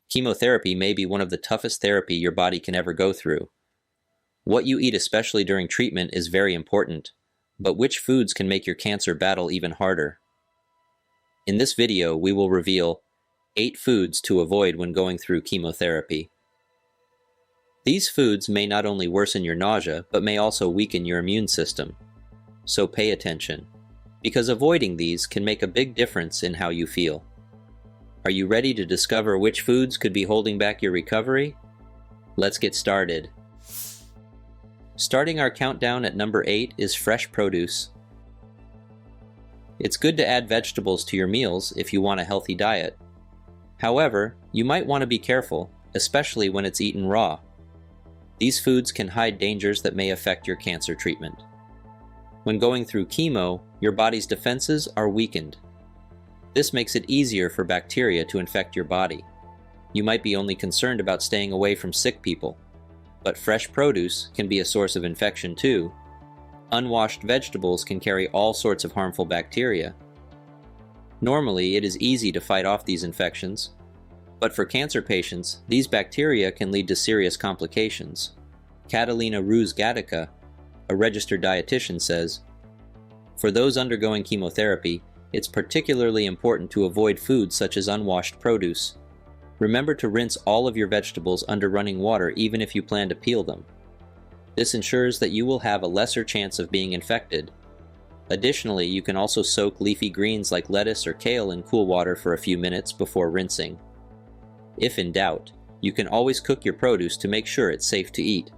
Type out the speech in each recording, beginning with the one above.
Chemotherapy may be one of the toughest therapy your body can ever go through. What you eat, especially during treatment, is very important, but which foods can make your cancer battle even harder? In this video, we will reveal 8 foods to avoid when going through chemotherapy. These foods may not only worsen your nausea, but may also weaken your immune system. So pay attention, because avoiding these can make a big difference in how you feel. Are you ready to discover which foods could be holding back your recovery? Let's get started. Starting our countdown at number 8 is fresh produce. It's good to add vegetables to your meals if you want a healthy diet. However, you might want to be careful, especially when it's eaten raw. These foods can hide dangers that may affect your cancer treatment. When going through chemo, your body's defenses are weakened. This makes it easier for bacteria to infect your body. You might be only concerned about staying away from sick people, but fresh produce can be a source of infection too. Unwashed vegetables can carry all sorts of harmful bacteria. Normally, it is easy to fight off these infections, but for cancer patients, these bacteria can lead to serious complications. Catalina Ruz-Gatica, a registered dietitian, says, "For those undergoing chemotherapy, it's particularly important to avoid foods such as unwashed produce. Remember to rinse all of your vegetables under running water even if you plan to peel them. This ensures that you will have a lesser chance of being infected. Additionally, you can also soak leafy greens like lettuce or kale in cool water for a few minutes before rinsing. If in doubt, you can always cook your produce to make sure it's safe to eat.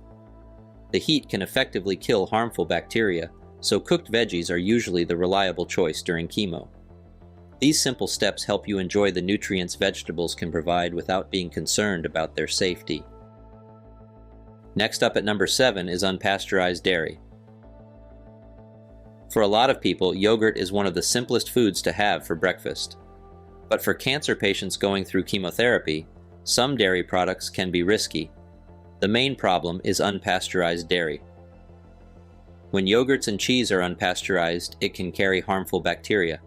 The heat can effectively kill harmful bacteria, so cooked veggies are usually the reliable choice during chemo. These simple steps help you enjoy the nutrients vegetables can provide without being concerned about their safety." Next up at number 7 is unpasteurized dairy. For a lot of people, yogurt is one of the simplest foods to have for breakfast. But for cancer patients going through chemotherapy, some dairy products can be risky. The main problem is unpasteurized dairy. When yogurts and cheese are unpasteurized, it can carry harmful bacteria.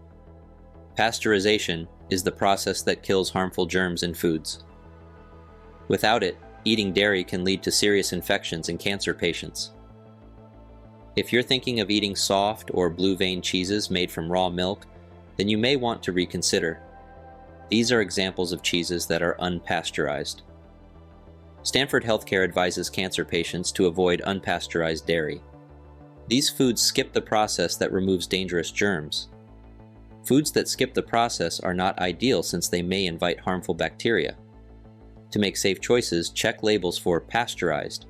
Pasteurization is the process that kills harmful germs in foods. Without it, eating dairy can lead to serious infections in cancer patients. If you're thinking of eating soft or blue-vein cheeses made from raw milk, then you may want to reconsider. These are examples of cheeses that are unpasteurized. Stanford Healthcare advises cancer patients to avoid unpasteurized dairy. These foods skip the process that removes dangerous germs. Foods that skip the process are not ideal since they may invite harmful bacteria. To make safe choices, check labels for pasteurized.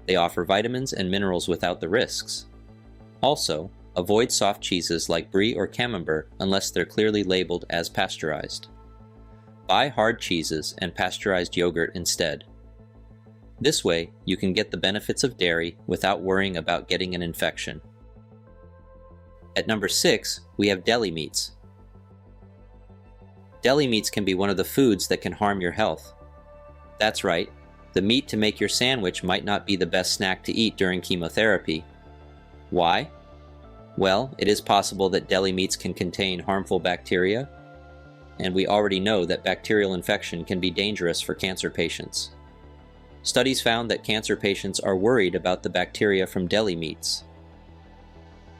They offer vitamins and minerals without the risks. Also, avoid soft cheeses like brie or camembert unless they're clearly labeled as pasteurized. Buy hard cheeses and pasteurized yogurt instead. This way, you can get the benefits of dairy without worrying about getting an infection. At number 6, we have deli meats. Deli meats can be one of the foods that can harm your health. That's right, the meat to make your sandwich might not be the best snack to eat during chemotherapy. Why? Well, it is possible that deli meats can contain harmful bacteria, and we already know that bacterial infection can be dangerous for cancer patients. Studies found that cancer patients are worried about the bacteria from deli meats.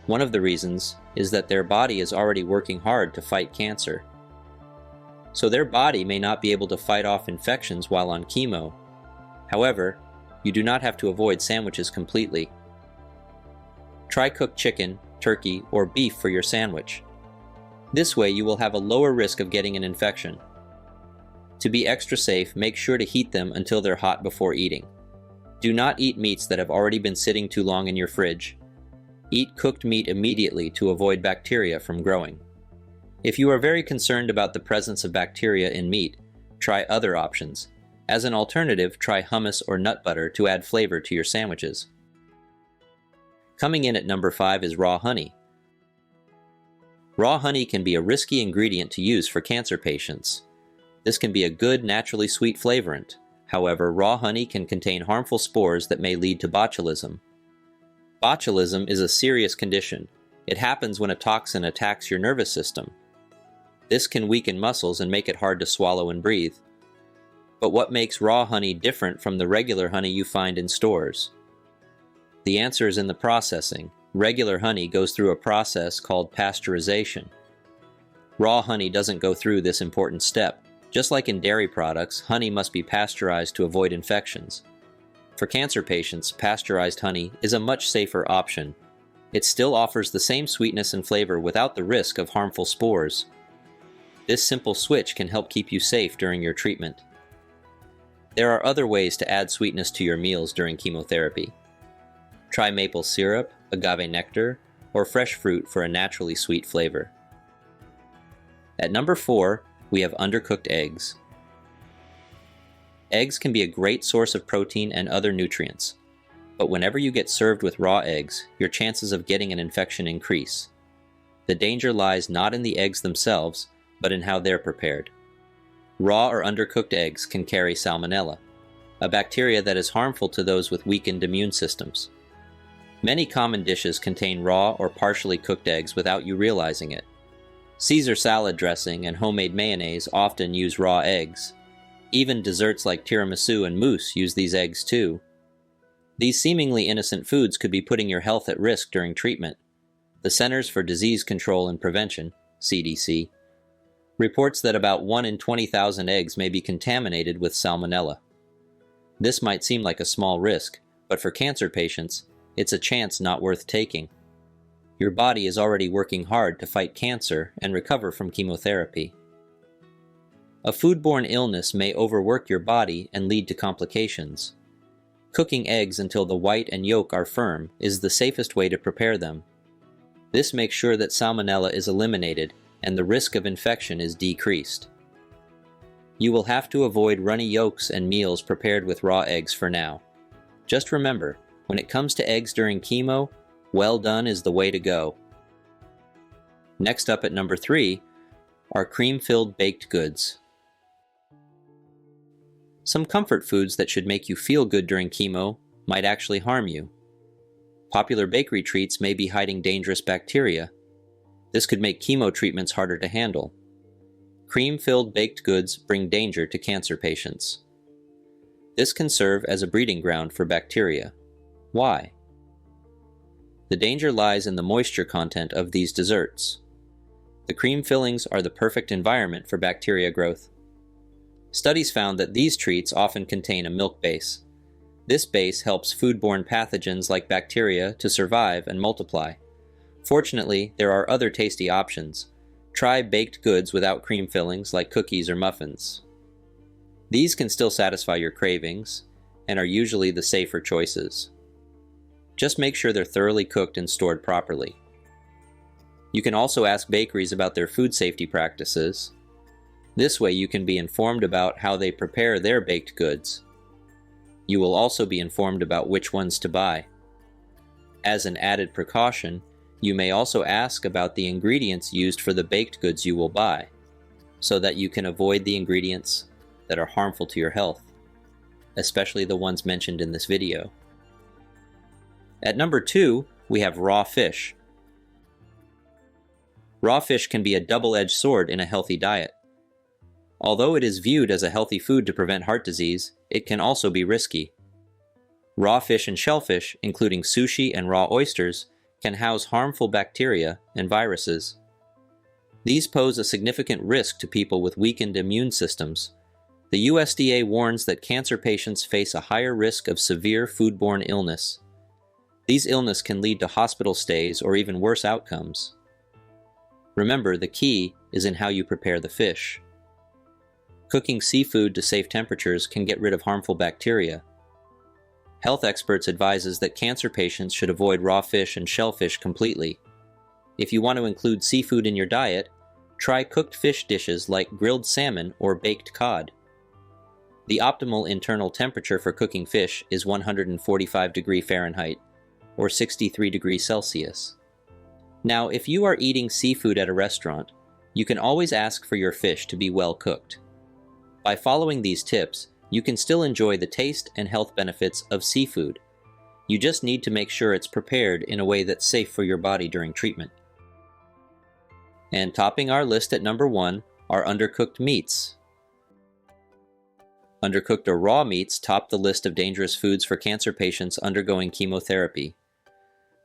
One of the reasons is that their body is already working hard to fight cancer. So their body may not be able to fight off infections while on chemo. However, you do not have to avoid sandwiches completely. Try cooked chicken, turkey, or beef for your sandwich. This way you will have a lower risk of getting an infection. To be extra safe, make sure to heat them until they're hot before eating. Do not eat meats that have already been sitting too long in your fridge. Eat cooked meat immediately to avoid bacteria from growing. If you are very concerned about the presence of bacteria in meat, try other options. As an alternative, try hummus or nut butter to add flavor to your sandwiches. Coming in at number 5 is raw honey. Raw honey can be a risky ingredient to use for cancer patients. This can be a good, naturally sweet flavorant. However, raw honey can contain harmful spores that may lead to botulism. Botulism is a serious condition. It happens when a toxin attacks your nervous system. This can weaken muscles and make it hard to swallow and breathe. But what makes raw honey different from the regular honey you find in stores? The answer is in the processing. Regular honey goes through a process called pasteurization. Raw honey doesn't go through this important step. Just like in dairy products, honey must be pasteurized to avoid infections. For cancer patients, pasteurized honey is a much safer option. It still offers the same sweetness and flavor without the risk of harmful spores. This simple switch can help keep you safe during your treatment. There are other ways to add sweetness to your meals during chemotherapy. Try maple syrup, agave nectar, or fresh fruit for a naturally sweet flavor. At number 4, we have undercooked eggs. Eggs can be a great source of protein and other nutrients, but whenever you get served with raw eggs, your chances of getting an infection increase. The danger lies not in the eggs themselves, but in how they're prepared. Raw or undercooked eggs can carry salmonella, a bacteria that is harmful to those with weakened immune systems. Many common dishes contain raw or partially cooked eggs without you realizing it. Caesar salad dressing and homemade mayonnaise often use raw eggs. Even desserts like tiramisu and mousse use these eggs too. These seemingly innocent foods could be putting your health at risk during treatment. The Centers for Disease Control and Prevention, CDC, reports that about 1 in 20,000 eggs may be contaminated with salmonella. This might seem like a small risk, but for cancer patients, it's a chance not worth taking. Your body is already working hard to fight cancer and recover from chemotherapy. A foodborne illness may overwork your body and lead to complications. Cooking eggs until the white and yolk are firm is the safest way to prepare them. This makes sure that salmonella is eliminated and the risk of infection is decreased. You will have to avoid runny yolks and meals prepared with raw eggs for now. Just remember, when it comes to eggs during chemo, well done is the way to go. Next up at number 3 are cream-filled baked goods. Some comfort foods that should make you feel good during chemo might actually harm you. Popular bakery treats may be hiding dangerous bacteria. This could make chemo treatments harder to handle. Cream-filled baked goods bring danger to cancer patients. This can serve as a breeding ground for bacteria. Why? The danger lies in the moisture content of these desserts. The cream fillings are the perfect environment for bacteria growth. Studies found that these treats often contain a milk base. This base helps foodborne pathogens like bacteria to survive and multiply. Fortunately, there are other tasty options. Try baked goods without cream fillings like cookies or muffins. These can still satisfy your cravings and are usually the safer choices. Just make sure they're thoroughly cooked and stored properly. You can also ask bakeries about their food safety practices. This way you can be informed about how they prepare their baked goods. You will also be informed about which ones to buy. As an added precaution, you may also ask about the ingredients used for the baked goods you will buy, so that you can avoid the ingredients that are harmful to your health, especially the ones mentioned in this video. At number 2, we have raw fish. Raw fish can be a double-edged sword in a healthy diet. Although it is viewed as a healthy food to prevent heart disease, it can also be risky. Raw fish and shellfish, including sushi and raw oysters, can house harmful bacteria and viruses. These pose a significant risk to people with weakened immune systems. The USDA warns that cancer patients face a higher risk of severe foodborne illness. These illnesses can lead to hospital stays or even worse outcomes. Remember, the key is in how you prepare the fish. Cooking seafood to safe temperatures can get rid of harmful bacteria. Health experts advise that cancer patients should avoid raw fish and shellfish completely. If you want to include seafood in your diet, try cooked fish dishes like grilled salmon or baked cod. The optimal internal temperature for cooking fish is 145 degrees Fahrenheit, or 63 degrees Celsius. Now, if you are eating seafood at a restaurant, you can always ask for your fish to be well cooked. By following these tips, you can still enjoy the taste and health benefits of seafood. You just need to make sure it's prepared in a way that's safe for your body during treatment. And topping our list at number 1 are undercooked meats. Undercooked or raw meats top the list of dangerous foods for cancer patients undergoing chemotherapy.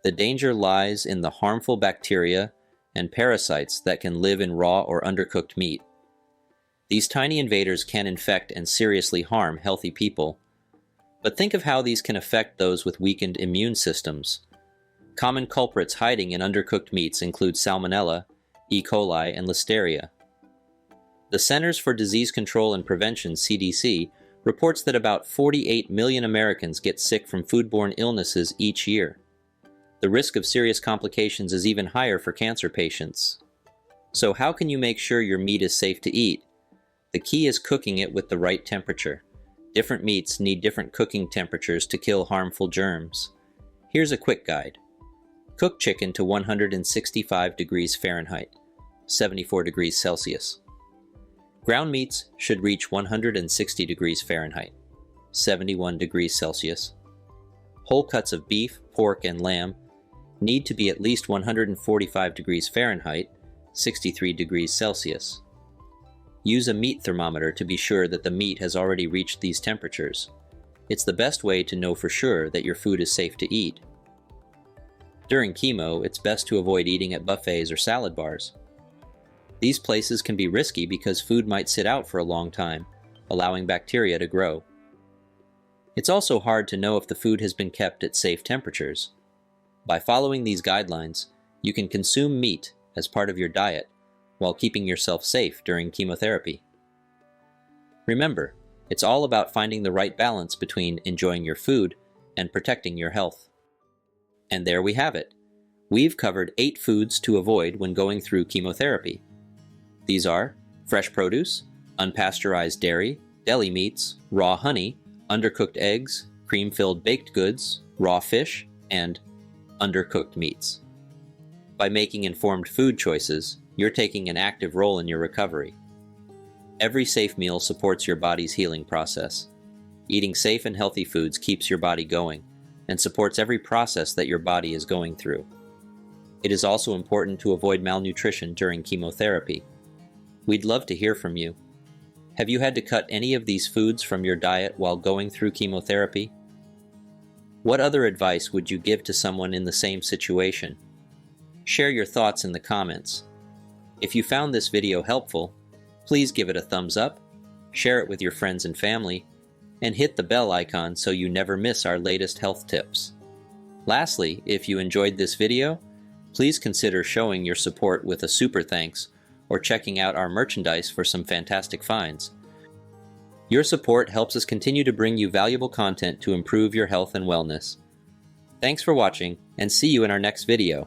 The danger lies in the harmful bacteria and parasites that can live in raw or undercooked meat. These tiny invaders can infect and seriously harm healthy people. But think of how these can affect those with weakened immune systems. Common culprits hiding in undercooked meats include Salmonella, E. coli, and Listeria. The Centers for Disease Control and Prevention, CDC, reports that about 48 million Americans get sick from foodborne illnesses each year. The risk of serious complications is even higher for cancer patients. So how can you make sure your meat is safe to eat? The key is cooking it with the right temperature. Different meats need different cooking temperatures to kill harmful germs. Here's a quick guide. Cook chicken to 165 degrees Fahrenheit, 74 degrees Celsius. Ground meats should reach 160 degrees Fahrenheit, 71 degrees Celsius. Whole cuts of beef, pork, and lamb need to be at least 145 degrees Fahrenheit, 63 degrees Celsius. Use a meat thermometer to be sure that the meat has already reached these temperatures. It's the best way to know for sure that your food is safe to eat. During chemo, it's best to avoid eating at buffets or salad bars. These places can be risky because food might sit out for a long time, allowing bacteria to grow. It's also hard to know if the food has been kept at safe temperatures. By following these guidelines, you can consume meat as part of your diet while keeping yourself safe during chemotherapy. Remember, it's all about finding the right balance between enjoying your food and protecting your health. And there we have it. We've covered 8 foods to avoid when going through chemotherapy. These are fresh produce, unpasteurized dairy, deli meats, raw honey, undercooked eggs, cream-filled baked goods, raw fish, and undercooked meats. By making informed food choices, you're taking an active role in your recovery. Every safe meal supports your body's healing process. Eating safe and healthy foods keeps your body going and supports every process that your body is going through. It is also important to avoid malnutrition during chemotherapy. We'd love to hear from you. Have you had to cut any of these foods from your diet while going through chemotherapy? What other advice would you give to someone in the same situation? Share your thoughts in the comments. If you found this video helpful, please give it a thumbs up, share it with your friends and family, and hit the bell icon so you never miss our latest health tips. Lastly, if you enjoyed this video, please consider showing your support with a super thanks or checking out our merchandise for some fantastic finds. Your support helps us continue to bring you valuable content to improve your health and wellness. Thanks for watching, and see you in our next video.